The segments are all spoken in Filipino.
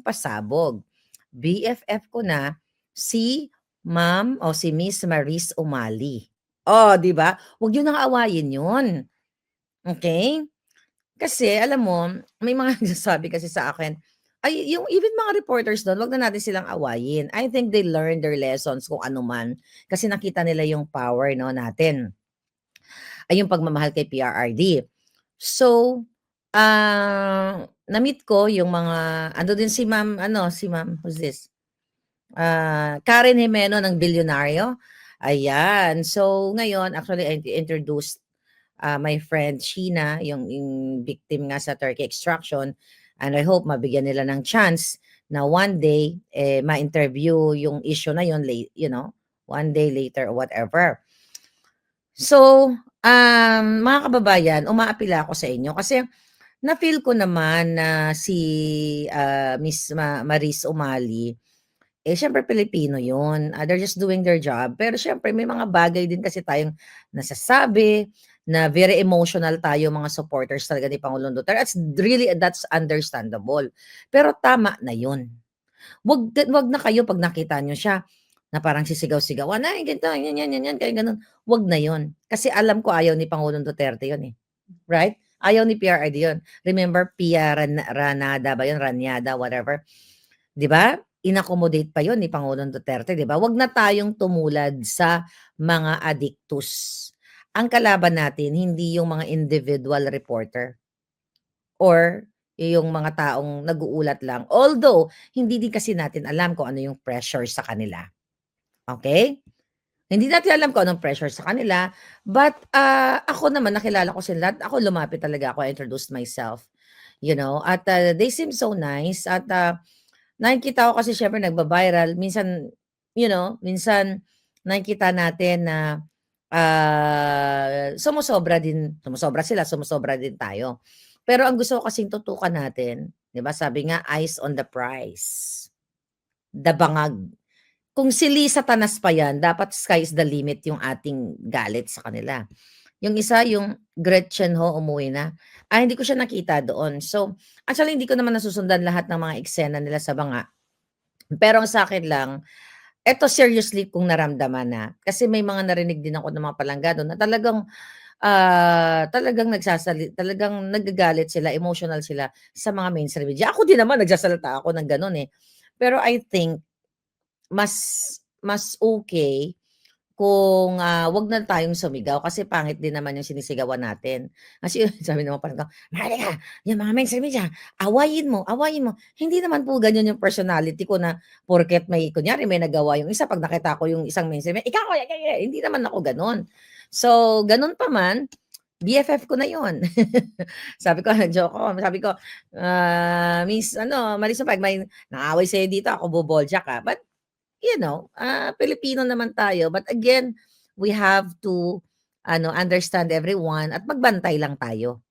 tayong pasabog. BFF ko na si Ma'am o si Miss Maris Umali. Oh, 'di ba? Huwag niyo nang awayin 'yun. Okay? Kasi alam mo, may mga nagsasabi kasi sa akin, ay yung even mga reporters do'n, 'wag na natin silang awayin. I think they learned their lessons kung ano man, kasi nakita nila yung power 'no natin, ay yung pagmamahal kay PRRD. So, na-meet ko yung mga ando din si Ma'am ano, si Ma'am who's this? Karen Jimeno ng Bilyonaryo, ayan. So ngayon actually I introduced my friend Sheena, yung victim nga sa turkey extraction, and I hope mabigyan nila ng chance na one day, ma-interview yung issue na yun, one day later or whatever. So, mga kababayan, umaapila ako sa inyo kasi na-feel ko naman na si Miss Maris Umali, siyempre Pilipino yun. They're just doing their job. Pero siyempre may mga bagay din kasi tayong nasasabi na very emotional tayo mga supporters talaga ni Pangulong Duterte. That's understandable. Pero tama na yun. Wag na kayo pag nakita niyo siya na parang sisigaw-sigawan, "Ay ganito, yan, kaya gano'n." Wag na yun. Kasi alam ko ayaw ni Pangulong Duterte yun, eh, right? Ayaw ni PRRD yun. Remember Pia Ranada ba yun, Ranyada, whatever. 'Di ba? In-accommodate pa 'yun ni Pangulong Duterte, 'di ba? Wag na tayong tumulad sa mga adiktus. Ang kalaban natin hindi yung mga individual reporter or yung mga taong nag-uulat lang. Although, hindi din kasi natin alam kung ano yung pressure sa kanila, okay? Hindi natin alam kung anong pressure sa kanila, but, ako naman nakilala ko sila at ako lumapit talaga ako, I introduced myself, at, they seem so nice at, nakikita ko kasi siyempre nagba-viral minsan, minsan nakikita natin na, sumosobra sila, sumosobra din tayo. Pero ang gusto ko kasing tutukan natin, 'di ba sabi nga, eyes on the prize, the bangag. Kung sili Satanas pa 'yan, dapat sky is the limit yung ating galit sa kanila. Yung isa, yung Gretchen Ho, umuwi na. Hindi ko siya nakita doon. So, actually hindi ko naman nasusundan lahat ng mga eksena nila sa banga. Pero ang sa'kin lang, eto seriously kong naramdaman na, kasi may mga narinig din ako ng mga palangga dun na talagang nagagalit sila, emotional sila sa mga mainstream media. Ako din naman nagsasalita ako ng gano'n, eh. Pero I think mas mas okay kung, 'wag na tayong sumigaw kasi pangit din naman yung sinisigawan natin. Kasi sabi naman parang, "Halika, yung mga mainstream media, awayin mo, awayin mo." Hindi naman po ganyan yung personality ko na porket may kunyari may nagawa yung isa, 'pag nakita ko yung isang mainstream, "Ikaw, hindi naman ako gano'n. So, gano'n pa man, BFF ko na 'yun. Sabi ko, nag-joke ako, sabi ko, "Miss ano, Marisol, 'pag may nang-away sa'yo dito, ako boboljak, ah." But Pilipino naman tayo, but again, we have to understand everyone at magbantay lang tayo.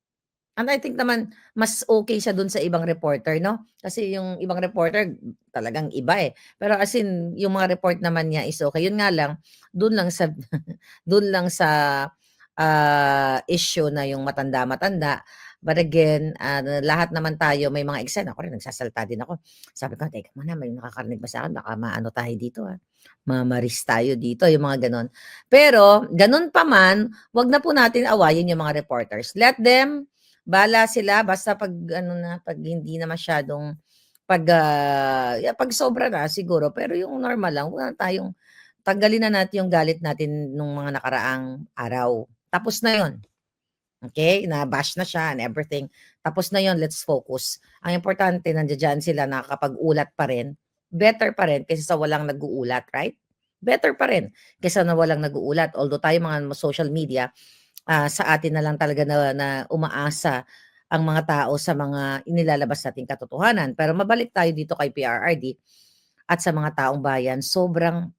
And I think naman mas okay siya dun sa ibang reporter 'no, kasi yung ibang reporter talagang iba, eh. Pero as in yung mga report naman niya is okay. Yun nga lang, dun lang sa dun lang sa, issue na yung matanda-matanda. But again, lahat naman tayo may mga eksena. Ako rin nagsasalita din ako. Sabi ko, "Teka muna, may nakakarinig ba sa'kin? Baka maano tayo dito, mamaris tayo dito," yung mga gano'n. Pero gano'n pa man, 'wag na po natin awayin yung mga reporters. Let them, bahala sila basta 'pag ano na, 'pag hindi na masyadong 'pag sobra na siguro, pero yung normal lang, 'wag na tayong tanggalin na natin yung galit natin nung mga nakaraang araw. Tapos na yun, okey? Na-bash na siya and everything. Tapos na yun, let's focus. Ang importante nandiya-diyan sila nakakapag-ulat pa rin, better pa rin kaysa sa walang nag-uulat, right? Better pa rin kaysa na walang nag-uulat. Although tayo mga social media, sa atin na lang talaga na na umaasa ang mga tao sa mga inilalabas nating katotohanan. Pero mabalik tayo dito kay PRRD at sa mga taong bayan, sobrang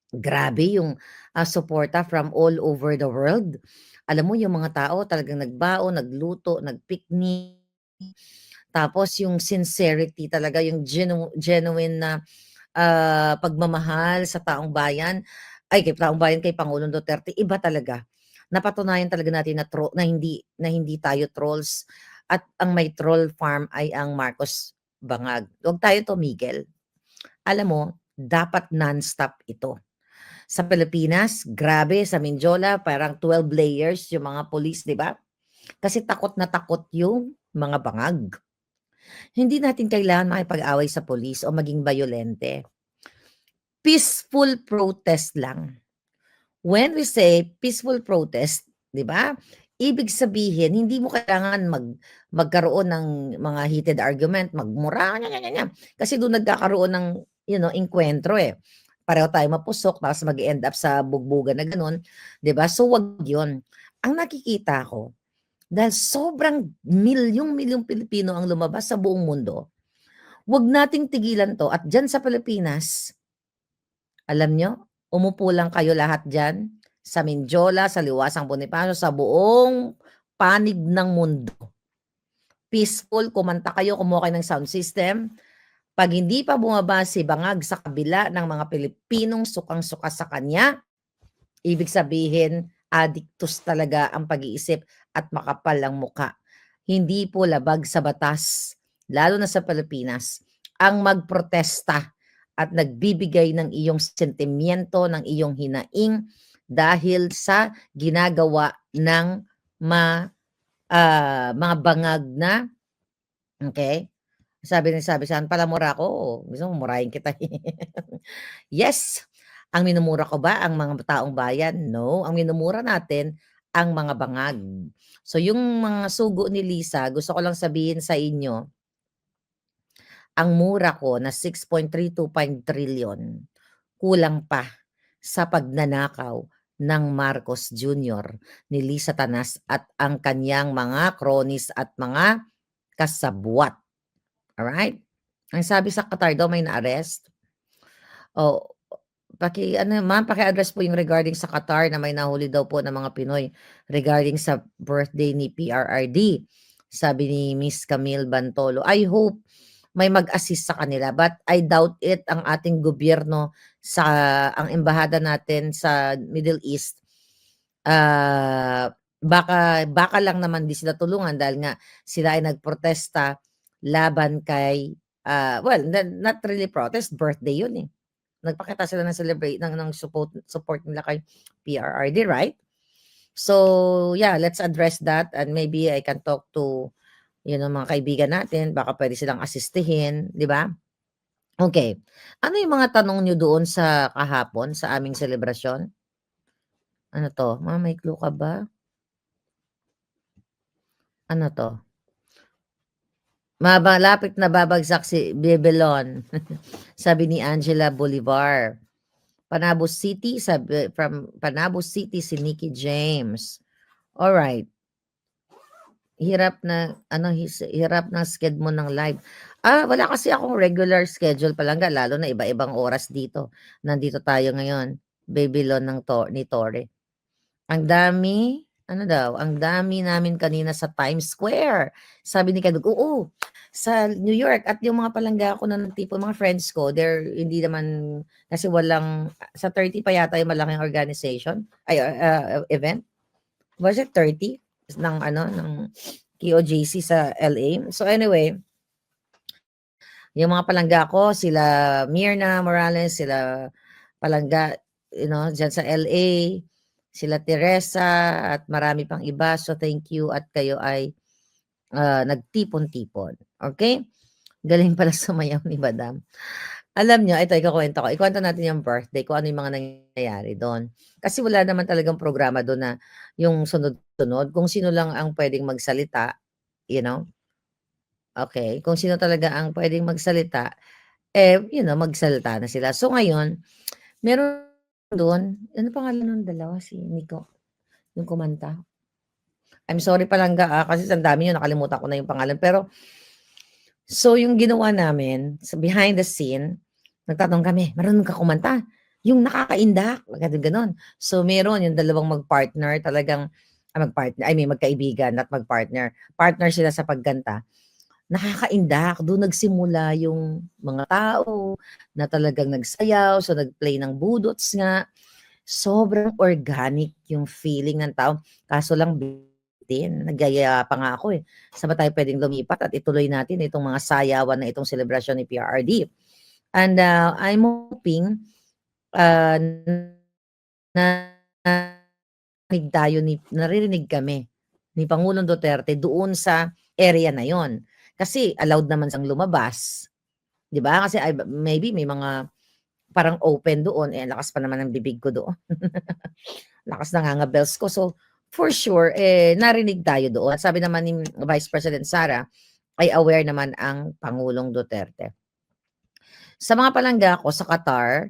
grabe yung, suporta from all over the world. Alam mo yung mga tao talagang nagbaon, nagluto, nag-picnic, tapos yung sincerity talaga, yung genuine na, pagmamahal sa taong bayan, kay taong bayan, kay Pangulong Duterte, iba talaga. Napatunayan talaga natin na hindi tayo trolls at ang may troll farm ay ang Marcos bangag. Huwag tayo tumigil. Alam mo, dapat non-stop ito. Sa Pilipinas, grabe, sa Mindiola, parang 12 layers yung mga police, di ba? Kasi takot na takot yung mga bangag. Hindi natin kailangan makipag-away sa police o maging bayolente. Peaceful protest lang. When we say peaceful protest, 'di ba? Ibig sabihin hindi mo kailangan magkaroon ng mga heated argument, magmura, ganyan. Kasi doon nagkakaroon ng, engkwentro eh. Pareho tayo mapusok tapos mag-end up sa bugbugan na gano'n, 'di ba? So wag 'yun. Ang nakikita ko, dahil sobrang milyong-milyong Pilipino ang lumabas sa buong mundo, wag nating tigilan 'to at diyan sa Pilipinas, alam nyo, umupo lang kayo lahat diyan sa Mindiola, sa Liwasang Bonifacio, sa buong panig ng mundo. Peaceful, kumanta kayo, kumuha kayo ng sound system. 'Pag hindi pa bumaba si bangag sa kabila ng mga Pilipinong sukang-suka sa kanya, ibig sabihin adiktus talaga ang pag-iisip at makapal ang muka. Hindi po labag sa batas, lalo na sa Pilipinas, ang magprotesta at nagbibigay ng iyong sentimiento, ng iyong hinaing dahil sa ginagawa ng mga bangag na, okay? Sabi saan palamura ko, gusto mo murahin kita. Yes, ang minumura ko ba ang mga taong bayan? No, ang minumura natin ang mga bangag. So yung mga sugo ni Lisa, gusto ko lang sabihin sa inyo, ang mura ko na 6.325 trillion, kulang pa sa pagnanakaw ng Marcos Jr., ni Lisa Tanas at ang kanyang mga cronies at mga kasabwat. Alright? Ang sabi sa Qatar daw may na-arrest. Oh, ma'am, paki-address po yung regarding sa Qatar na may nahuli daw po ng mga Pinoy regarding sa birthday ni PRRD. Sabi ni Miss Camille Bantolo, I hope may mag-assist sa kanila, but I doubt it. Ang ating gobyerno, ang embahada natin sa Middle East, baka lang naman di sila tulungan dahil nga sila ay nagprotesta laban kay, well, not really protest, birthday yun eh. Nagpakita sila ng ng support nila kay PRRD, right? So, yeah, let's address that and maybe I can talk to, mga kaibigan natin, baka pwede silang asistihin, di ba? Okay. Ano yung mga tanong nyo doon sa kahapon, sa aming selebrasyon? Ano to? May clue ka ba? Ano to? Malapit na babagsak si Babylon, sabi ni Angela Bolivar. Panabo City, from Panabo City si Nikki James. All right. Hirap ng schedule mo ng live. Wala kasi akong regular schedule palangga, lalo na iba-ibang oras dito. Nandito tayo ngayon, Babylon ni Torre. Ang dami, ang dami namin kanina sa Times Square. Sabi ni Kadug, oo, sa New York at yung mga palangga ko na tipo, mga friends ko, hindi naman, kasi sa 30 pa yata yung malaking organization, event. Was it 30? Ng KOJC sa LA. So anyway, yung mga palangga ko, sila Mirna Morales, sila palangga, dyan sa LA, sila Teresa at marami pang iba. So thank you at kayo ay nagtipon-tipon. Okay? Galing pala sumayaw ni Madam. Alam nyo, ito ikukwento ko. Ikwento natin yung birthday ko, ano yung mga nangyayari doon. Kasi wala naman talagang programa doon na yung sunod-sunod. Kung sino lang ang pwedeng magsalita, okay, kung sino talaga ang pwedeng magsalita, magsalita na sila. So ngayon, meron doon, ano pangalan ng dalawa? Si Nico, yung kumanta. I'm sorry palangga kasi ang dami yun, nakalimutan ko na yung pangalan. Pero, so yung ginawa namin, sa behind the scene, nagtatanong kami, marunong ka kumanta? Yung nakakaindak, ganon. So meron yung dalawang magpartner, talagang magkaibigan at magpartner. Partner sila sa pagganta. Nakakaindak, doon nagsimula yung mga tao na talagang nagsayaw, so nag-play ng budots nga. Sobrang organic yung feeling ng tao. Kaso lang bitin. Nagyayaya pa nga ako, eh. Saan ba tayo puwedeng lumipat at ituloy natin itong mga sayawan na itong selebrasyon ni PRRD. And, I'm hoping, ah, naririnig kami ni Pangulong Duterte doon sa area na yon. Kasi allowed naman siyang lumabas, 'di ba? Kasi maybe may mga parang open doon, eh, lakas pa naman ng bibig ko doon. Lakas nangangabels ko. So, for sure, eh, narinig tayo doon. At sabi naman ni Vice President Sara, ay aware naman ang Pangulong Duterte. Sa mga palangga ko sa Qatar,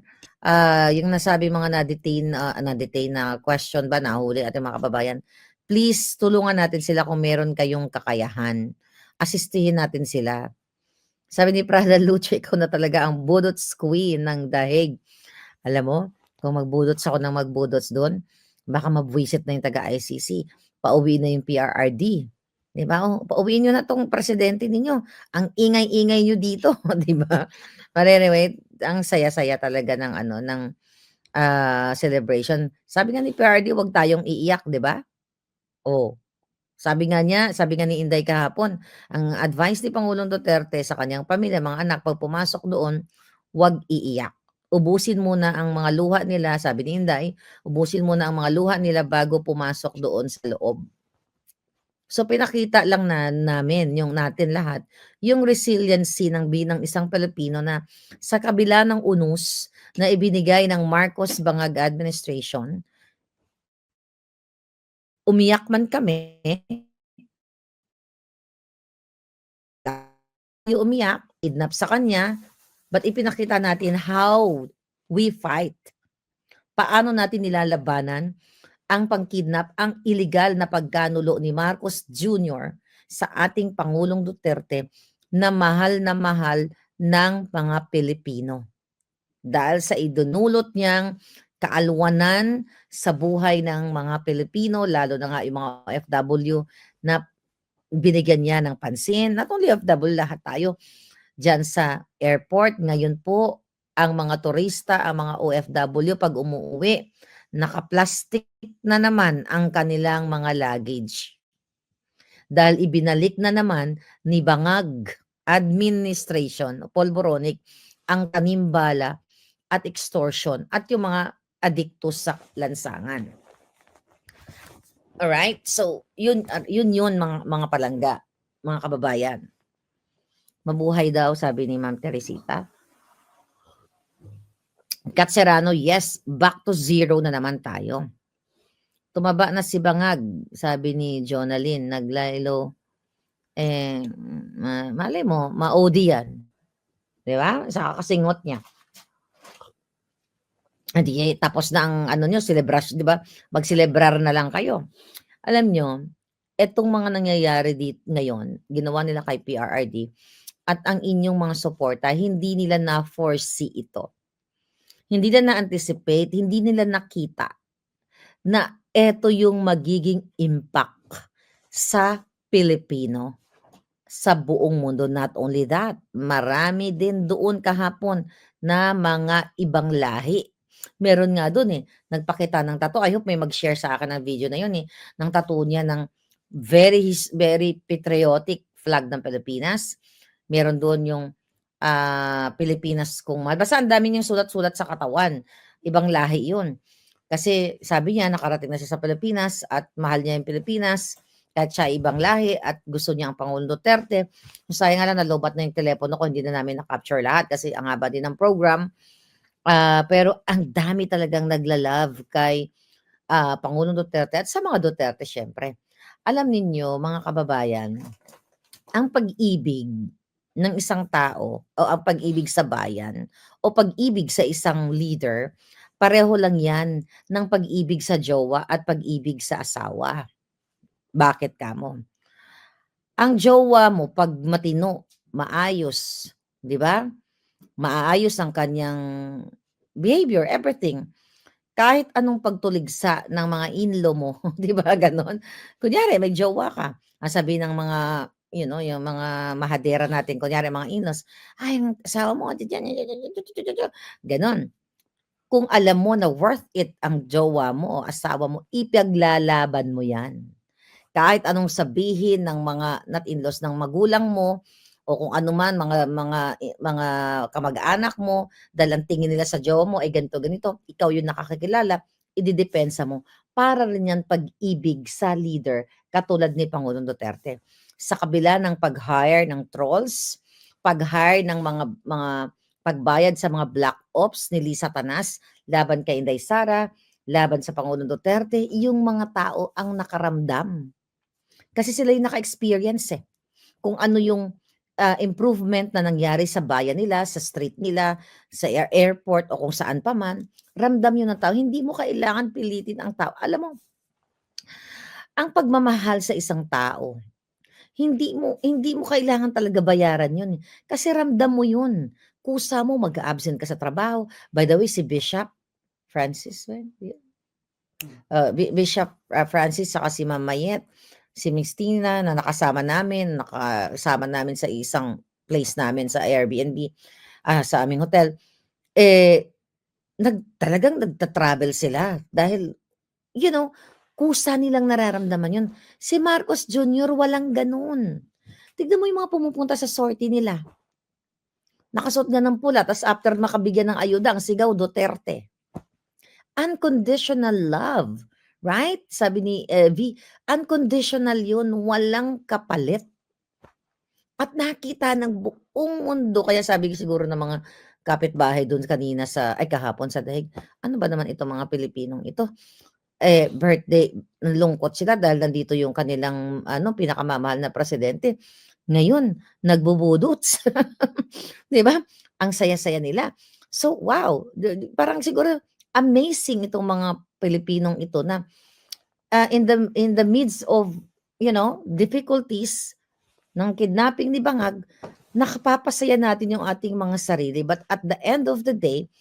yung nasabi mga na-detain na question ba, nahuli ating mga kababayan, please tulungan natin sila kung meron kayong kakayahan. Asistihin natin sila. Sabi ni Prada Luce, ikaw na talaga ang budots queen ng dahig. Alam mo, kung magbudots ako ng magbudots doon, baka mabwisit na yung taga-ICC. Pauwi na yung PRRD. 'Di ba? Oh, pauwiin niyo na 'tong presidente ninyo. Ang ingay-ingay niyo dito, 'di ba? But anyway, ang saya-saya talaga ng ano, ng, celebration. Sabi nga ni PRRD, "Wag tayong iiyak," 'di ba? Oh, sabi nga ni Inday kahapon, ang advice ni Pangulong Duterte sa kanyang pamilya, mga anak, 'pag pumasok doon, 'wag iiyak. Ubusin muna ang mga luha nila, sabi ni Inday, ubusin muna ang mga luha nila bago pumasok doon sa loob. So pinakita lang namin yung natin lahat, yung resiliency ng bilang isang Pilipino na sa kabila ng unus na ibinigay ng Marcos Bangag administration, umiyak man kami, tayo umiyak, kidnap sa kanya, but ipinakita natin how we fight. Paano natin nilalabanan ang pangkidnap, ang illegal na pagkanulo ni Marcos Jr. sa ating Pangulong Duterte na mahal ng mga Pilipino. Dahil sa idinulot niyang kaalwanan sa buhay ng mga Pilipino, lalo na nga yung mga OFW na binigyan niya ng pansin. Not only OFW, lahat tayo diyan sa airport. Ngayon po, ang mga turista, ang mga OFW 'pag umuuwi, naka-plastic na naman ang kanilang mga luggage. Dahil ibinalik na naman ni Bangag administration, Polboronic, ang tanimbala at extortion at yung mga adikto sa lansangan. Alright? So, yun mga palangga, mga kababayan. Mabuhay daw, sabi ni Ma'am Teresita. Kat Serrano, yes, back to zero na naman tayo. Tumaba na si Bangag, sabi ni Jonalyn, naglaylo, malay mo, ma-OD yan. Di ba? Sa kakasingot niya. Hindi, tapos na ang ano nyo, celebration, di ba? Mag-celebrar na lang kayo. Alam nyo, etong mga nangyayari ngayon, ginawa nila kay PRRD, at ang inyong mga suporta, hindi nila na-foresee ito. Hindi nila na-anticipate, hindi nila nakita na eto yung magiging impact sa Pilipino, sa buong mundo. Not only that, marami din doon kahapon na mga ibang lahi. Meron nga doon nagpakita ng tattoo. I hope may mag-share sa akin ng video na yun ng tattoo niya ng very, very patriotic flag ng Pilipinas. Meron doon yung Pilipinas kung mahal. Basta ang dami niyang sulat-sulat sa katawan. Ibang lahi yun. Kasi sabi niya, nakarating na siya sa Pilipinas at mahal niya yung Pilipinas kahit siya ibang lahi at gusto niya ang Pangulong Duterte. Sayang nga lang, nalobat na yung telepono ko, hindi na namin na-capture lahat kasi ang haba din ng program. Pero ang dami talagang nagla-love kay Pangulong Duterte at sa mga Duterte syempre. Alam ninyo, mga kababayan, ang pag-ibig ng isang tao o ang pag-ibig sa bayan o pag-ibig sa isang leader, pareho lang yan ng pag-ibig sa jowa at pag-ibig sa asawa. Bakit kamo? Ang jowa mo 'pag matino, maayos, 'di ba? Maayos ang kanyang behavior, everything. Kahit anong pagtuligsa ng mga in-law mo, 'di ba gano'n? Kunyari may jowa ka, ang sabihin ng mga, yung mga mahadera natin, kunyari mga in-laws, "Ay, ang asawa mo gano'n. Kung alam mo na worth it ang jowa mo o asawa mo, ipaglalaban mo 'yan. kahit anong sabihin ng mga not in-laws ng magulang mo o kung ano man mga kamag-anak mo dahil ang tingin nila sa jowa mo ay ganito, ganito, ikaw yung nakakakilala, ididepensa mo. Para rin yan pag-ibig sa leader katulad ni Pangulong Duterte. Sa kabila ng pag-hire ng trolls, pag-hire ng mga pagbayad sa mga black ops ni Lisa Tanas laban kay Inday Sara, laban sa Pangulong Duterte, yung mga tao ang nakaramdam. Kasi sila yung naka-experience eh. Kung ano yung improvement na nangyari sa bayan nila, sa street nila, sa airport o kung saan pa man, ramdam yun ng tao. Hindi mo kailangan pilitin ang tao. Alam mo, ang pagmamahal sa isang tao, hindi mo kailangan talaga bayaran yun, eh. Kasi ramdam mo yun. Kusa mo, mag-a-absent ka sa trabaho. By the way, si Bishop Francis, Bishop Francis saka si Ma'am Mayet, si Miss Tina na nakasama namin sa isang place namin sa Airbnb, sa aming hotel. Eh, talagang nagta-travel sila dahil, you know, kusa nilang nararamdaman yun. Si Marcos Jr. walang gano'n. Tignan mo yung mga pumupunta sa sortie nila. Nakasuot nga ng pula ta's after makabigyan ng ayuda ang sigaw, Duterte. Unconditional love, right? Sabi ni V, unconditional yun, walang kapalit. At nakita ng buong mundo, kaya sabi siguro ng mga kapitbahay do'n kanina kahapon sa daig, ano ba naman itong mga Pilipinong ito? Birthday, nalungkot sila dahil nandito yung kanilang pinakamamahal na presidente. Ngayon, nagbubudots. 'Di ba? Ang saya-saya nila. So, wow, parang siguro amazing itong mga Pilipinong ito na, in the midst of, difficulties ng kidnapping ni Bangag, nakapapasaya natin yung ating mga sarili. But at the end of the day,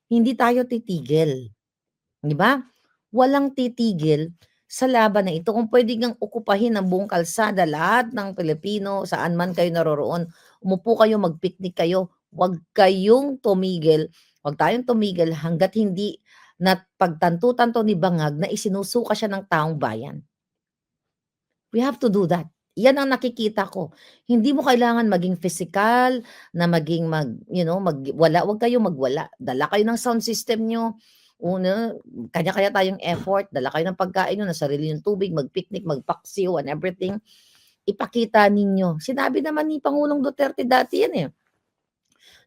hindi tayo titigil. 'Di ba? Walang titigil sa laban na ito. Kung puwede ngang okupahin ang buong kalsada, lahat ng Pilipino, saan man kayo naroroon, umupo kayo, mag-picnic kayo, huwag kayong tumigil, huwag tayong tumigil hangga't hindi napagtanto-tanto ni Bangag na isinusuka siya ng taong bayan. We have to do that. Yan ang nakikita ko. Hindi mo kailangan maging physical, na maging magwala, huwag kayong magwala. Dala kayo ng sound system niyo, kanya-kanya tayong effort, dala kayo ng pagkain niyo, ng sarili niyong tubig, mag-picnic, magpaksiw and everything. Ipakita ninyo. Sinabi naman ni Pangulong Duterte dati yan, eh.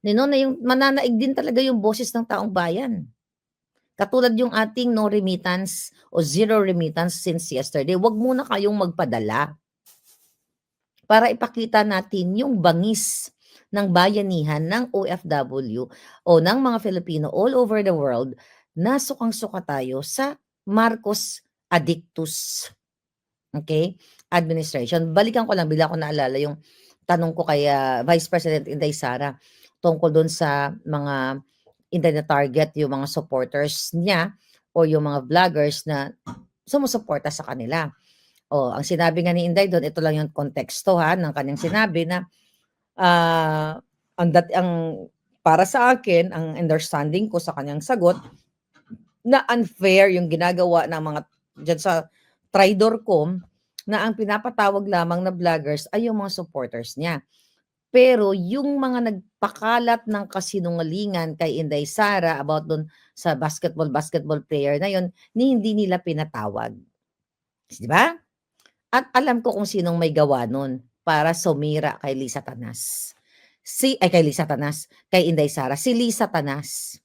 Na yung mananaig din talaga yung boses ng taong bayan. Katulad yung ating no remittance o zero remittance since yesterday, wag muna kayong magpadala. Para ipakita natin yung bangis ng bayanihan ng OFW o ng mga Filipino all over the world na sukang-suka tayo sa Marcos Addictus. Okay? Administration. Balikan ko lang, bigla ko naalala yung tanong ko kay Vice President Inday Sara tungkol doon sa mga hindi na-target yung mga supporters niya o yung mga vloggers na sumusuporta sa kanila. Ang sinabi nga ni Inday doon, ito lang yung konteksto ng kanyang sinabi na ah, ang para sa akin, ang understanding ko sa kanyang sagot na unfair yung ginagawa ng mga diyan sa Tridorcom na ang pinapatawag lamang na vloggers ay yung mga supporters niya. Pero yung mga nagpakalat ng kasinungalingan kay Inday Sara about dun sa basketball player na yun, hindi nila pinatawag. 'Di ba? At alam ko kung sinong may gawa nun para sumira kay Lisa Tanas. Kay Inday Sara, si Lisa Tanas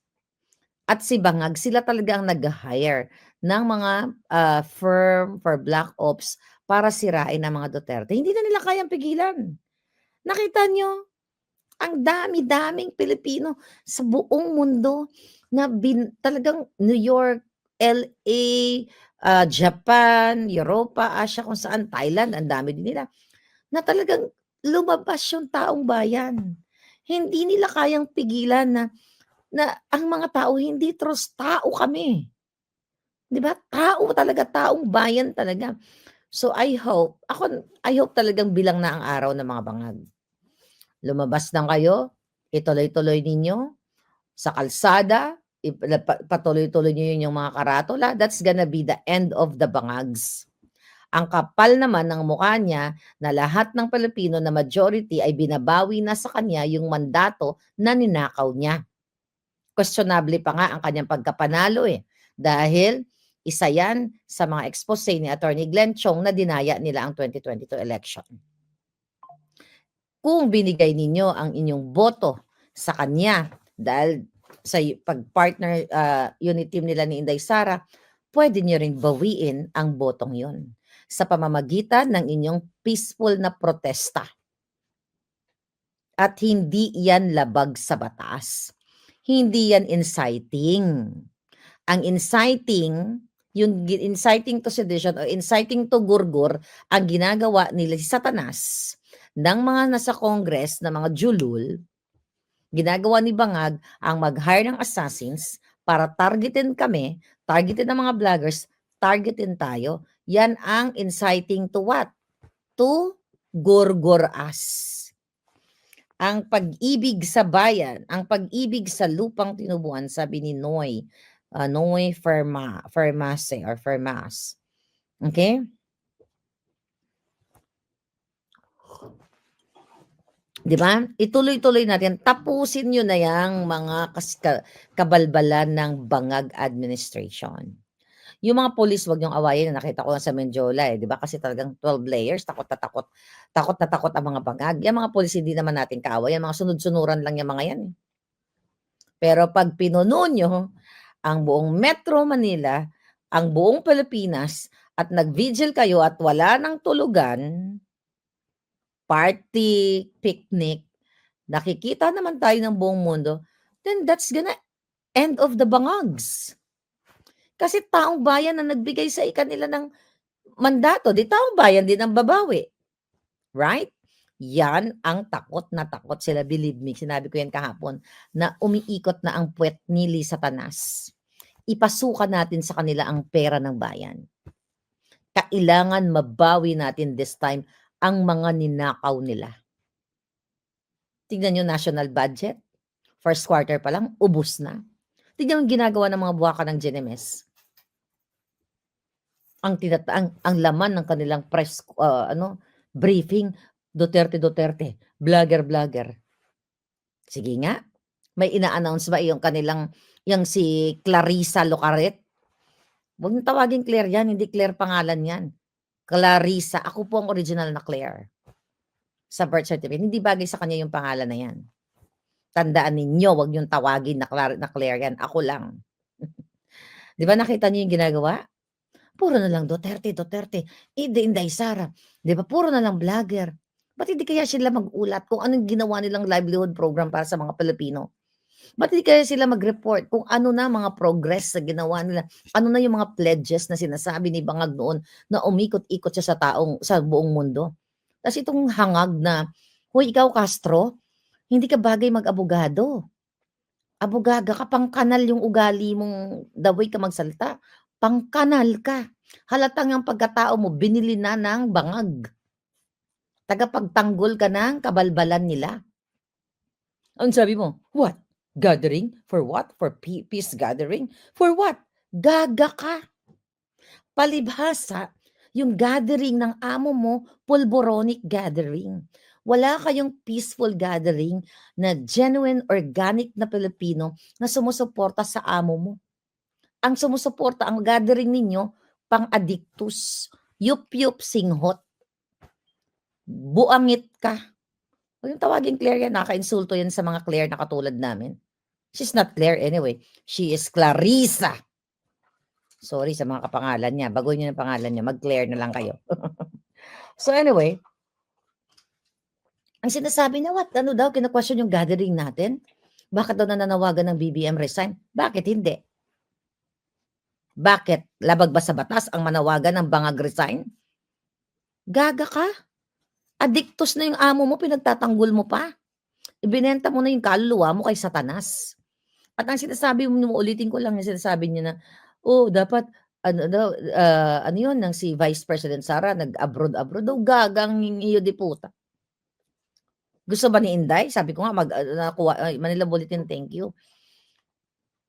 at si Bangag, sila talaga ang nag-hire ng mga firm for black ops para sirain ang mga Duterte. Hindi na nila kayang pigilan. Nakita niyo? Ang dami-daming Pilipino sa buong mundo na talagang New York, LA, Japan, Europa, Asia, kung saan, Thailand, ang dami din nila, na talagang lumabas yung taong bayan. Hindi nila kayang pigilan na ang mga tao hindi trust, tao kami. 'Di ba? Tao talaga, taong bayan talaga. So I hope talagang bilang na ang araw ng mga bangag. Lumabas lang kayo, ituloy-tuloy ninyo sa kalsada, patuloy-tuloy niyo yung mga karatula, that's gonna be the end of the bangags. Ang kapal naman ng mukha niya na lahat ng Pilipino na majority ay binabawi na sa kanya yung mandato na ninakaw niya. Questionable pa nga ang kanyang pagkapanalo dahil isa yan sa mga expose ni Attorney Glenn Chong na dinaya nila ang 2022 election. Kung binigay ninyo ang inyong boto sa kanya dahil sa pag-partner unit team nila ni Inday Sara, pwede nyo rin bawiin ang botong yon sa pamamagitan ng inyong peaceful na protesta. At hindi yan labag sa batas. Hindi yan inciting. Ang inciting, yung inciting to sedition o inciting to gurgur, ang ginagawa nila si Satanas ng mga nasa Congress na mga julul, ginagawa ni Bangag ang mag-hire ng assassins para targetin kami, targetin ng mga vloggers, targetin tayo. Yan ang inciting to what? To gurgur us. Ang pag-ibig sa bayan, ang pag-ibig sa lupang tinubuan, sabi ni Noy Fermase or Fermas. Okay? Di ba? Ituloy-tuloy natin. Tapusin nyo na yung mga kabalbalan ng Bangag administration. Yung mga police, wag niyong awayin. Nakita ko na sa Menjola di ba? Kasi talagang 12 layers, takot na takot. Takot na takot ang mga bangag. Yung mga police, hindi naman natin kaaway. Yung mga sunod-sunuran lang yung mga yan. Pero pag pinuno nyo ang buong Metro Manila, ang buong Pilipinas, at nag-vigil kayo at wala nang tulugan, party, picnic, nakikita naman tayo ng buong mundo, then that's gonna end of the bangags. Kasi taong bayan na nagbigay sa kanila ng mandato, di taong bayan din ang babawi. Right? Yan ang takot na takot sila. Believe me, sinabi ko yan kahapon, na umiikot na ang puwet ni Satanas. Ipasukan natin sa kanila ang pera ng bayan. Kailangan mabawi natin this time ang mga ninakaw nila. Tignan nyo national budget. First quarter pa lang, ubos na. Tignan yung ginagawa ng mga buwaka ng GNMS. Ang laman ng kanilang press briefing, Duterte, vlogger. Sige nga, may ina-announce ba yung kanilang, yung si Clarissa Locaret? Huwag niyong tawagin Claire yan, hindi Claire pangalan yan. Clarissa, ako po ang original na Claire. Sa birth certificate, hindi bagay sa kanya yung pangalan na yan. Tandaan ninyo, huwag niyong tawagin na Claire yan, ako lang. Di ba nakita niyo yung ginagawa? Puro na lang Duterte. Inday Sara. Di ba? Puro na lang vlogger. Ba't hindi kaya sila mag-ulat kung anong ginawa nilang livelihood program para sa mga Pilipino? Ba't hindi kaya sila mag-report kung ano na mga progress sa ginawa nila? Ano na yung mga pledges na sinasabi ni Bangag noon na umikot-ikot siya sa buong mundo? Tapos itong hangag na, huy, ikaw Castro, hindi ka bagay mag-abogado. Abogaga ka, pangkanal yung ugali mong the way ka magsalita. Pangkanal ka. Halatang ang pagkatao mo, binili na ng Bangag. Tagapagtanggol ka ng kabalbalan nila. Ang sabi mo, what? Gathering? For what? For peace gathering? For what? Gaga ka. Palibhasa, yung gathering ng amo mo, pulboronic gathering. Wala kayong peaceful gathering na genuine, organic na Pilipino na sumusuporta sa amo mo. Ang sumusuporta, ang gathering ninyo, pang-addictus, yup-yup singhot, buangit ka. Huwag yung tawagin Claire yan, naka-insulto yan sa mga Claire na katulad namin. She's not Claire anyway. She is Clarissa. Sorry sa mga kapangalan niya. Baguhin niyo yung pangalan niya. Mag-Claire na lang kayo. So anyway, ang sinasabi niya, what? Ano daw, kina-question yung gathering natin? Bakit daw nananawagan ng BBM resign? Bakit hindi? Bakit? Labag ba sa batas ang manawagan ng Bangag resign? Gaga ka? Addictus na yung amo mo, pinagtatanggol mo pa. Ibinenta mo na yung kaluluwa mo kay Satanas. At ang sinasabi mo, ulitin ko lang yung sinasabi niya na, dapat, ano yun, ng si Vice President Sara, nag-abroad daw, gagang iyo di puta. Gusto ba ni Inday? Sabi ko nga, Manila Bulletin, thank you.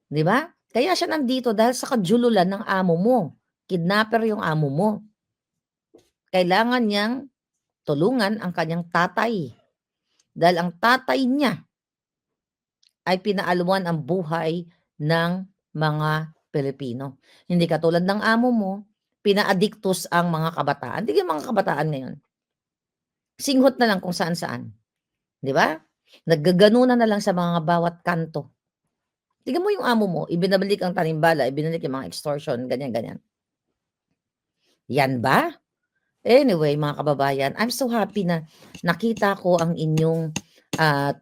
Di ba? Kaya siya nandito dahil sa kajululan ng amo mo. Kidnapper yung amo mo. kailangan niyang tulungan ang kanyang tatay. Dahil ang tatay niya ay pinaaluan ang buhay ng mga Pilipino. Hindi katulad ng amo mo, pina-adiktus ang mga kabataan. Tignan mga kabataan ngayon, singhot na lang kung saan-saan, 'di ba? Naggaganunan na lang sa mga bawat kanto. Tignan mo yung amo mo, ibinabalik ang tanimbala, ibinalik yung mga extortion, ganyan, ganyan. Yan ba? Anyway, mga kababayan, I'm so happy na nakita ko ang inyong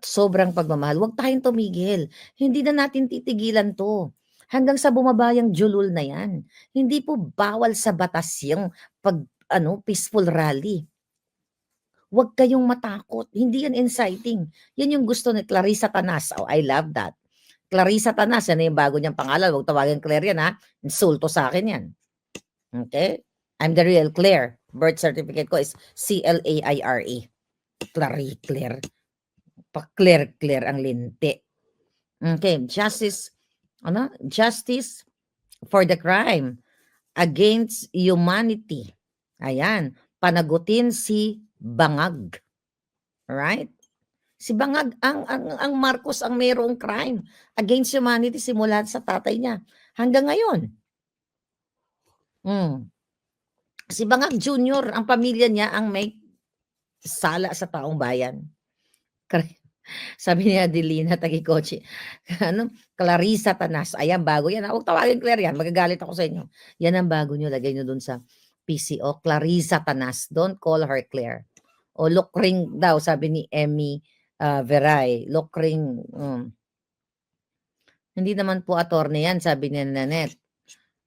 sobrang pagmamahal. Huwag tayong tumigil. Hindi na natin titigilan 'to. Hanggang sa bumaba yang julul na 'yan. Hindi po bawal sa batas yung peaceful rally. Huwag kayong matakot. Hindi yan inciting. Yan yung gusto ni Clarissa Tanas. Oh, I love that. Clarissa Tanas, yan na yung bago niyang pangalan. Huwag tawagin Claire yan, ha? Insulto sa akin yan. Okay? I'm the real Claire. Birth certificate ko is C-L-A-I-R-E. Claire. Pa-Claire ang linti. Okay, justice for the crime against humanity. Ayan, panagutin si Bangag. Right? Si Bangag, ang Marcos ang mayroong crime against humanity simula sa tatay niya hanggang ngayon. Si Bangag Jr., ang pamilya niya ang may sala sa taong bayan. Sabi ni Adelina Tagikochi, Clarissa Tanas. Ayan, bago yan. Huwag tawagin Claire yan. Magagalit ako sa inyo. Yan ang bago nyo. Lagay nyo dun sa PCO. Clarissa Tanas. Don't call her Claire. O Lokring daw, sabi ni Emmy Veray. Lokring. Hindi naman po attorney yan, sabi ni Nanette.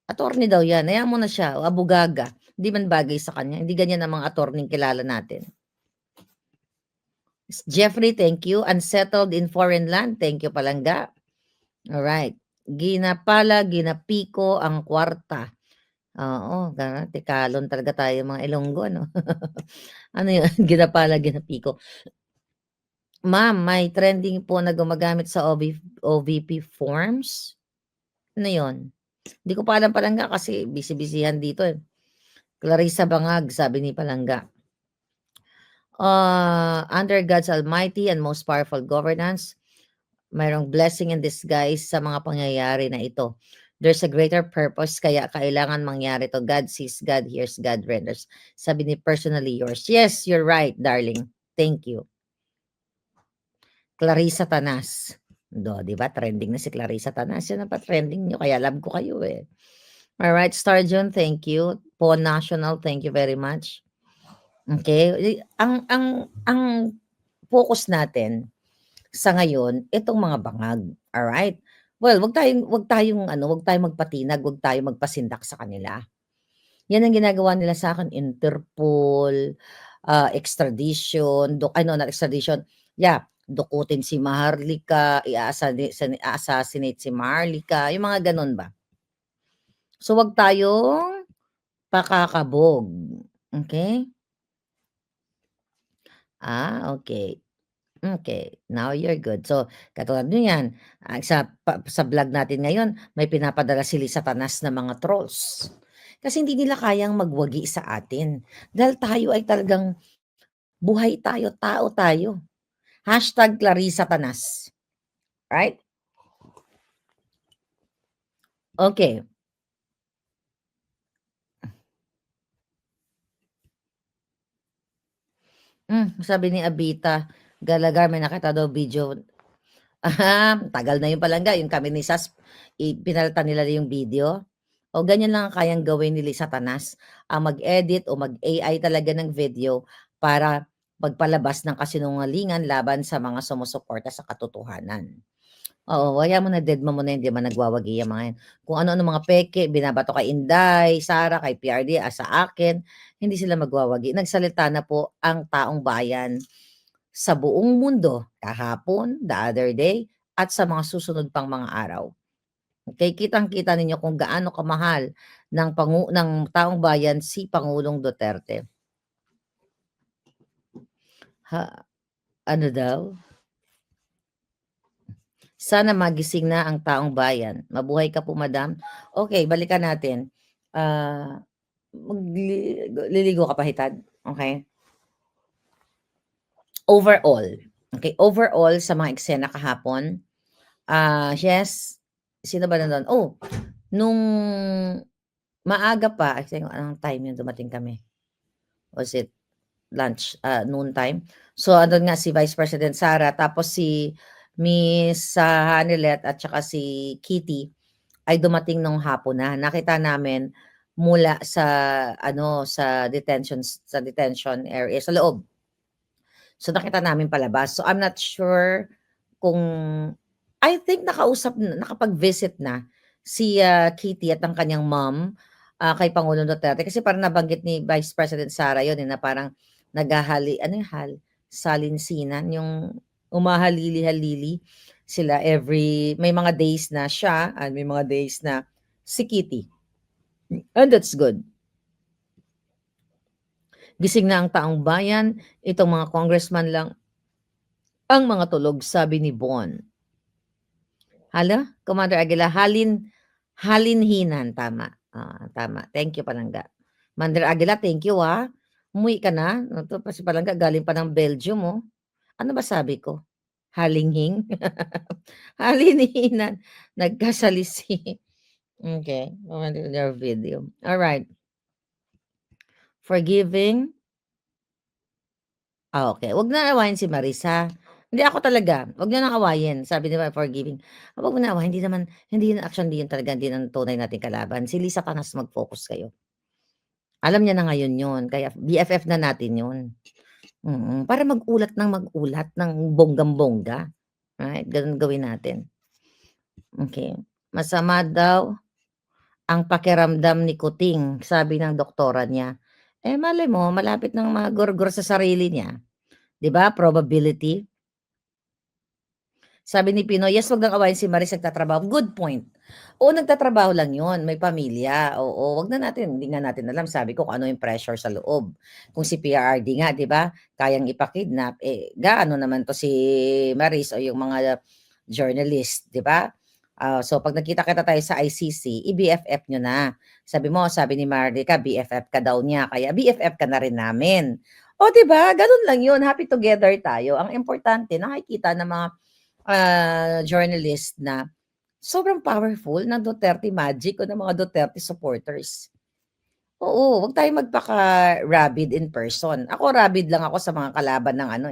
Attorney daw yan. Ayan mo na siya. O abugaga. Hindi man bagay sa kanya. Hindi ganyan ang mga attorney kilala natin. Jeffrey, thank you. Unsettled in foreign land. Thank you, Palangga. Alright. Ginapiko ang kwarta. Oo, tikalon talaga tayo mga Ilonggo, ano? Ano yun? Ginapiko. Ma'am, may trending po na gumagamit sa OVP forms. Ano yun? Hindi ko pa alam, Palangga, kasi busy-busyhan dito eh. Clarissa Bangag, sabi ni Palangga. Under God's almighty and most powerful governance, mayroong blessing in disguise sa mga pangyayari na ito. There's a greater purpose, kaya kailangan mangyari to. God sees, God hears, God renders. Sabi ni personally yours. Yes, you're right, darling. Thank you. Clarissa Tanas. Di ba? Trending na si Clarissa Tanas. Yan ang pa-trending nyo. Kaya love ko kayo eh. Alright, Star John, thank you. Po National, thank you very much. Okay? Ang focus natin sa ngayon, itong mga bangag. Alright? Well, wag tayong magpatinag, wag tayong magpasindak sa kanila. Yan ang ginagawa nila sa akin, Interpol, extradition, not extradition. Yeah, dukutin si Maharlika, i-assassinate si Maharlika, yung mga ganun ba. So wag tayong pakakabog. Okay? Okay. Okay, now you're good. So, katulad nyo yan, sa vlog natin ngayon, may pinapadala sila sa Satanas na mga trolls. Kasi hindi nila kayang magwagi sa atin. Dahil tayo ay talagang buhay tayo, tao tayo. Hashtag Clarissa Tanas. Right? Okay. Sabi ni Abita, Galagar, may nakita daw video. Tagal na yung Palangga, yung kami ni Sas, pinalitan nila yung video. O ganyan lang ang kayang gawin ni Satanas, mag-edit o mag-AI talaga ng video para magpalabas ng kasinungalingan laban sa mga sumusuporta sa katotohanan. Oo, kaya mo na dead mo na, hindi man nagwawagi yung mga yan. Kung ano-ano mga peke, binabato kay Inday, Sara, kay PRD, sa akin, hindi sila magwawagi. Nagsalita na po ang taong bayan sa buong mundo, kahapon, the other day, at sa mga susunod pang mga araw. Okay, kitang-kita ninyo kung gaano kamahal ng taong bayan si Pangulong Duterte. Ano daw? Sana magising na ang taong bayan. Mabuhay ka po, madam. Okay, balikan natin. liligo ka pa hitad, okey? Overall, okay, overall sa mga eksena kahapon, yes, sino ba nandun? Oh, nung maaga pa, I think anong time yun dumating kami? Was it lunch, noon time? So, andun nga si Vice President Sara tapos si Miss, Hanilet at saka si Kitty ay dumating nung hapon na. Nakita namin mula sa ano, sa detention area, sa loob. So, nakita namin palabas. So, I'm not sure kung I think nakapag-visit na si, Kitty at ang kanyang mom, kay Pangulong Duterte. Kasi parang nabanggit ni Vice President Sara yun, eh, na parang ano yung salinsinan, yung humahalili-halili sila may mga days na siya at may mga days na si Kitty. And that's good. Gising na ang taong bayan, itong mga congressman lang ang mga tulog, sabi ni Bon. Hala, Commander Aguila, halinhinan, tama. Tama. Thank you, Palangga. Commander Aguila, thank you, Umuwi ka na. Ito pa si Palangga, galing pa ng Belgium, oh. Ano ba sabi ko? Halinghing? Halinhinan. Nagkasalisi. Okay. Your video. All right. Forgiving. Okay. Wag na awayin si Marisa. Hindi ako talaga. Wag niyo nang awayin. Sabi ni forgiving. Wag mo na awayin. Hindi yun actually, hindi yun talaga, hindi yun ang tunay nating kalaban. Si Lisa Canas, mag-focus kayo. Alam niya na ngayon yun. Kaya BFF na natin yun. Para mag-ulat ng bonggang-bongga. Right? Ganun gawin natin. Okay. Masama daw ang pakiramdam ni Kuting, sabi ng doktora niya. Eh, malay mo, malapit ng magurgur sa sarili niya. 'Di ba? Probability. Sabi ni Pinoy, yes, wag nang awayin si Maris, nagtatrabaho. Good point. Oo, nagtatrabaho lang yun, may pamilya. Oo, wag na natin, hindi nga natin alam. Sabi ko kung ano yung pressure sa loob. Kung si PRRD nga, di ba, kayang ipakidnap, gaano naman to si Maris o yung mga journalist, di ba? So, pag nakita-kita tayo sa ICC, i-BFF nyo na. Sabi ni Marlica, BFF ka daw niya, kaya BFF ka na rin namin. O, di ba? Ganun lang yun. Happy together tayo. Ang importante, nakikita ng mga journalist na sobrang powerful ng Duterte Magic o ng mga Duterte supporters. Oo, wag tayong magpaka-rabid in person. Ako rabid lang ako sa mga kalaban ng ano,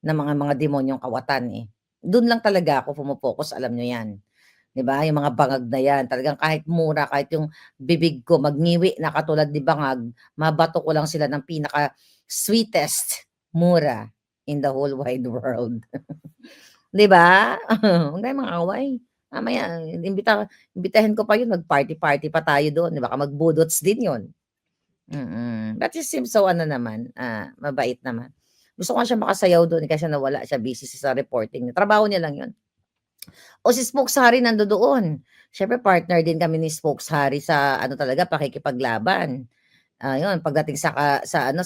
ng mga demonyong kawatan, eh. Dun lang talaga ako fumo-focus, alam niyo 'yan. 'Di ba, yung mga bangag na 'yan, talagang kahit mura, kahit yung bibig ko magngiwi na katulad ni bangag, mabato ko lang sila ng pinaka-sweetest mura in the whole wide world. 'Di ba? Huwag tayong mang-away. Mamaya imbitahin ko pa 'yun, mag-party-party pa tayo do'n, baka magbudots din 'yun. But he seems so ano naman, mabait naman. Gusto ko nga siya makasayaw do'n, kasi nawala siya, busy siya sa reporting niya, trabaho niya lang 'yun. O si Spokes Harry nandodoon. Siyempre partner din kami ni Spokes Harry sa ano talaga, pakikipaglaban. Ayun, pagdating sa ano,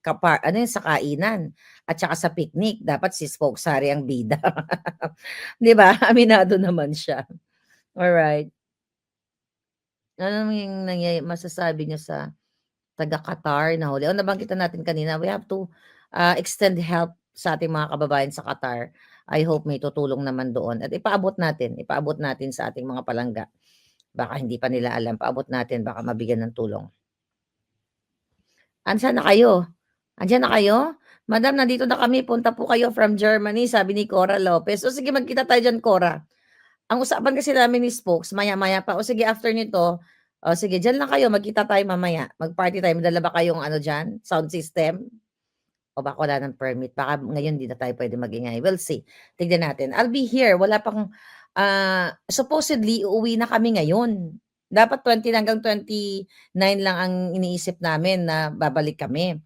ano yun, sa kainan at saka sa picnic, dapat si Spokes Harry ang bida. 'Di ba? Aminado naman siya. Alright. Ano yung masasabi niyo sa taga-Qatar na huli? O nabanggit na natin kanina, we have to, extend help sa ating mga kababayan sa Qatar. I hope may tutulong naman doon at ipaabot natin sa ating mga palangga. Baka hindi pa nila alam, paabot natin, baka mabigyan ng tulong. Andiyan na kayo? Andiyan na kayo? "Madam, nandito na kami, punta po kayo from Germany," sabi ni Cora Lopez. O sige, magkita tayo diyan, Cora. Ang usapan kasi namin ni Spokes, maya-maya pa, o sige after nito, o sige diyan lang kayo, magkita tayo mamaya, mag-party tayo. May dala ba kayong ano diyan, sound system? O baka wala ng permit, baka ngayon 'di na tayo puwedeng mag-ingay. We'll see, tignan natin. I'll be here, wala pang, supposedly uuwi na kami ngayon. Dapat 20 hanggang 29 lang ang iniisip namin na babalik kami.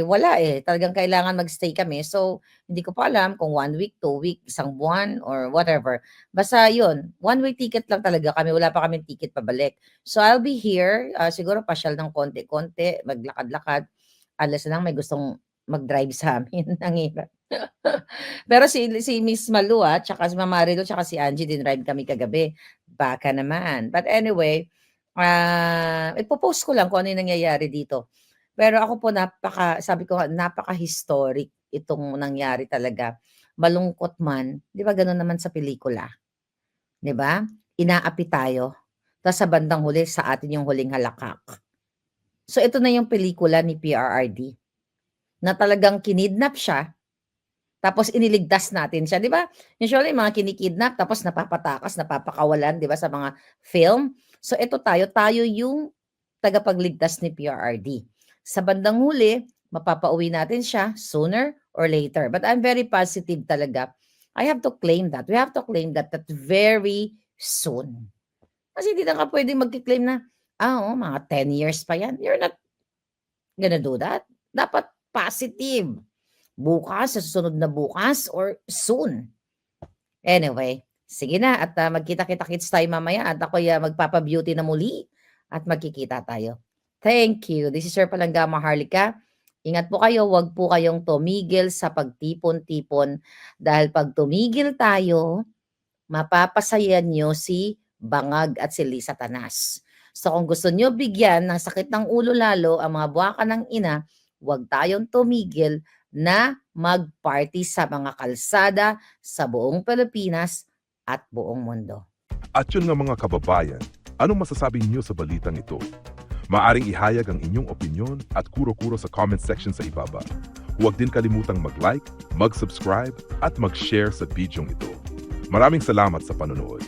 Wala, talagang kailangan mag-stay kami. So, hindi ko pa alam kung 1 week, 2 week, isang buwan or whatever. Basta 'yun, one-way ticket lang talaga kami, wala pa kaming ticket pabalik. So, I'll be here, siguro pasyal ng konti-konti, maglakad-lakad, unless na lang may gustong mag-drive sa'min, ang hirap. Pero si Miss Malu, tsaka si Mama Marilu, tsaka si Angie, dinrive kami kagabi, baka naman. But anyway, Ipo-post ko lang kung ano yung nangyayari dito. Pero ako po sabi ko nga, napaka-historic itong nangyari talaga. Malungkot man, 'di ba gano'n naman sa pelikula, 'di ba? Inaapi tayo, ta's sa bandang huli sa atin yung huling halakak. So ito na yung pelikula ni PRRD, na talagang kinidnap siya, tapos iniligtas natin siya, 'di ba? Usually mga kinikidnap tapos napapatakas, napapakawalan, 'di ba, sa mga film. So ito tayo yung tagapagligtas ni PRRD. Sa bandang huli, mapapauwi natin siya sooner or later. But I'm very positive talaga. I have to claim that. We have to claim that very soon. Kasi hindi na ka pwedeng magki-claim na, oo, mga 10 years pa yan. You're not gonna do that. Dapat positive. Bukas, sa susunod na bukas, or soon. Anyway, sige na at magkita-kita-kits tayo mamaya at ako'y magpapa-beauty na muli at magkikita tayo. Thank you. This is Sir Palangga Maharlika. Ingat po kayo, wag po kayong tumigil sa pagtipon-tipon dahil pag tumigil tayo, mapapasayan nyo si Bangag at si Lisa Tanas. So kung gusto nyo bigyan ng sakit ng ulo lalo ang mga buwaka ng ina, wag tayong tumigil na mag-party sa mga kalsada sa buong Pilipinas at buong mundo. At yun nga mga kababayan, anong masasabi niyo sa balitang ito? Maaring ihayag ang inyong opinyon at kuro-kuro sa comment section sa ibaba. Huwag din kalimutang mag-like, mag-subscribe at mag-share sa bidyong ito. Maraming salamat sa panonood.